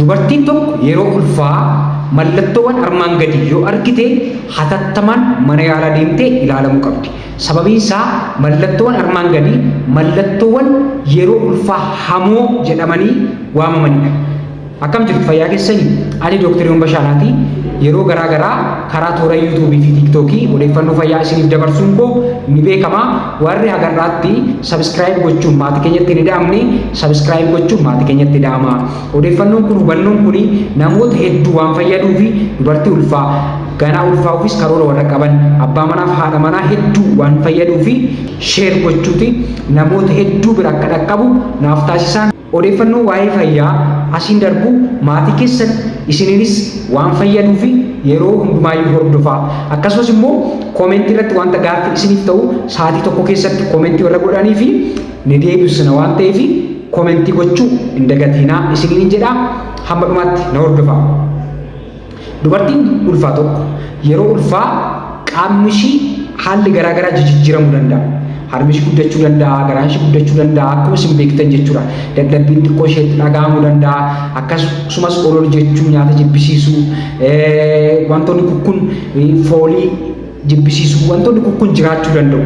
dubartiin tokko yeroo ulfaa mallattoowwan armaan gadii yoo argite hatattamaan mana yaalaa deemtee ilaalamuu qabdi. Sababiin isaa mallattoowwan armaan gadii mallattoowwan yeroo ulfaa hamoo jedhamanii waamamanidha. Akkam jirtu fayyaa keessanii? Ani Dr. Bashaanaati. Yeroo garaa karaa toora YouTube fi TikTok odeeffannoo fayyaa isiniif dabarsuun koo ni beekama. Warri hagarraatti subscribe gochuun maatii keenyatti ni daamne subscribe gochuun maatii keenyatti daama. Odeeffannoon kun hubannoon kun namoota hedduu waan fayyaduu fi dubartii ulfaa ganaa ulfaa'uufis karoora warra qaban abbaa manaaf haadha manaa hedduu waan fayyaduu fi share gochuuti namoota hedduu bira akka dhaqqabu naaf taasisan. Odeeffannoo waa'ee fayyaa asiin darbu maatii keessan isiniinis waan fayyaduu fi yeroo hundumaayyuu hordofaa. Akkasumas immoo koomentii irratti wanta gaaffii isiniif ta'u sa'aatii tokko keessatti koomentii warra godhanii fi ni deebisna waan ta'eef koomentii gochuu hin dagatinaa isiniin jedha. Hamma dhumaatti na hordofaa. Dubartiin ulfaa tokko yeroo ulfaa qaamni ishii haalli garaa jijjiiramuu danda'a. Harmi ishii guddachuu danda'a, garaan ishii guddachuu danda'a, akkuma isin beektan jechuudha. Dadhabbiin xiqqoo isheetti dhaga'amuu danda'a. Akkasumas olola jechuun nyaata jibbisiisuu, wantoonni kun foolii jibbisiisuu, wantoonni kun jiraachuu danda'u.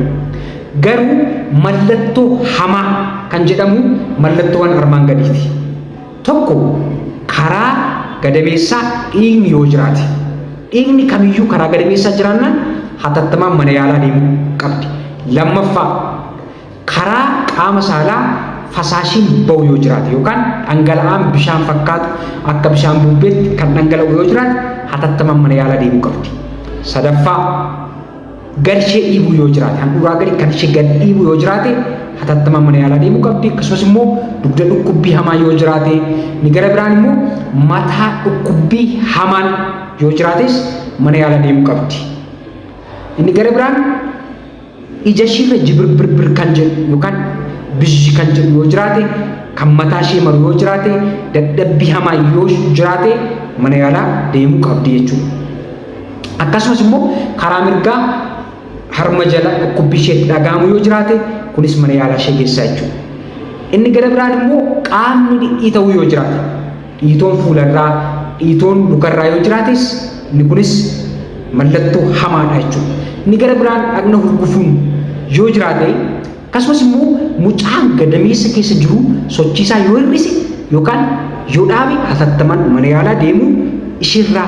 Garuu mallattoo hamaa kan jedhamu mallattoowwan armaan gadiiti. Tokko karaa gadameessaa dhiigni yoo jiraate, dhiigni kamiyyuu karaa gadameessaa jiraannaan hatattamaan mana yaalaa deemuu qabdi. Lammaffaa karaa qaama saalaa fasaashiin ba'u yoo jiraate yookaan dhangala'aan bishaan fakkaatu akka bishaan bubbeetti kan dhangala'u yoo jiraate hatattamaan mana yaalaa deemuu qabdi. Sadaffaa garshee dhiibuu yoo jiraate handhuuraa gadi kan ishee gad dhiibuu yoo jiraate hatattamaan mana yaalaa deemuu qabdi. Akkasumas immoo dugda dhukkubbii hamaa yoo jiraate ni gara biraan immoo mataa dhukkubbii hamaan yoo jiraates mana yaalaa deemuu qabdi. Inni gara biraan ija ishee jibirbir kan jedhu yookaan bishii kan jedhu yoo jiraate kan mataa ishee maru yoo jiraate dadhabbii hamaa yoo jiraate mana yaalaa deemuu qabdi jechuudha. Akkasumas immoo karaa mirgaa harma jala dhukkubbii isheetti dhaga'amu yoo jiraate kunis mana yaalaa ishee geessaa jechuudha. Inni gara biraan immoo qaamni dhiita'u yoo jiraate dhiitoon fuularraa dhiitoon lukarraa yoo jiraates inni kunis mallattoo hamaadha jechuudha. Inni gara biraan dhagna hurgufuun yoo jiraate akkasumas immoo mucaan gadameessa keessa jiru sochiisaa yoo hir'ise yookaan yoo dhaabe hatattamaan mana yaalaa deemuu isheerraa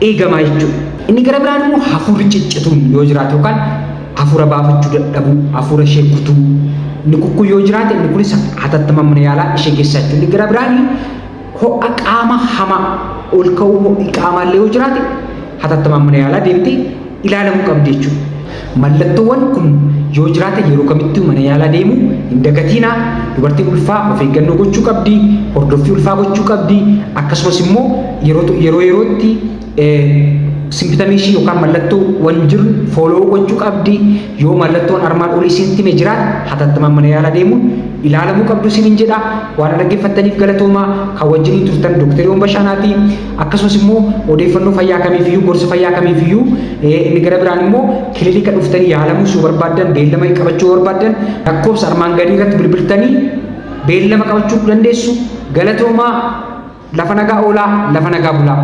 eegama jechuudha. Inni gara biraan immoo hafuurri ciccituun yoo jiraate yookaan hafuura baafachuu dadhabuu, hafuura ishee kutuu inni kukkuu yoo jiraate inni kunis hatattamaan mana yaalaa ishee geessaa jechuudha. Inni gara biraan ho'a qaama hamaa ol ka'uu ho'i qaamaallee yoo jiraate hatattamaan mana yaalaa deemtee ilaalamuu qabdi jechuudha. Mallattoowwan kun yoo jiraate yeroo kamittuu mana yaalaa deemuu hin dagatinaa. Dubartiin ulfaa of eeggannoo gochuu qabdi, hordoffii ulfaa gochuu qabdi. Akkasumas immoo yerootti simptomii ishii yookaan mallattoowwan jiru fooloo gochuu qabdi. Yoo mallattoon armaan olii isinitti hime jiraate hatattamaan mana yaalaa deemuun ilaalamuu qabdu isiniin jedha. Waan dhaggeeffattaniif galatoomaa. Kan wajjiniin turtan Dr. Bashaanaati. Akkasumas immoo odeeffannoo fayyaa kamiifiyyuu gorsa fayyaa kamiifiyyuu inni gara biraan immoo kilinika dhuftanii yaalamuu yoo barbaaddan beellama qabachuu barbaaddan lakkoofsa armaan gadii irratti bilbiltanii beellama qabachuu dandeessu. Galatoomaa. Lafa nagaa oolaa, lafa nagaa bulaa.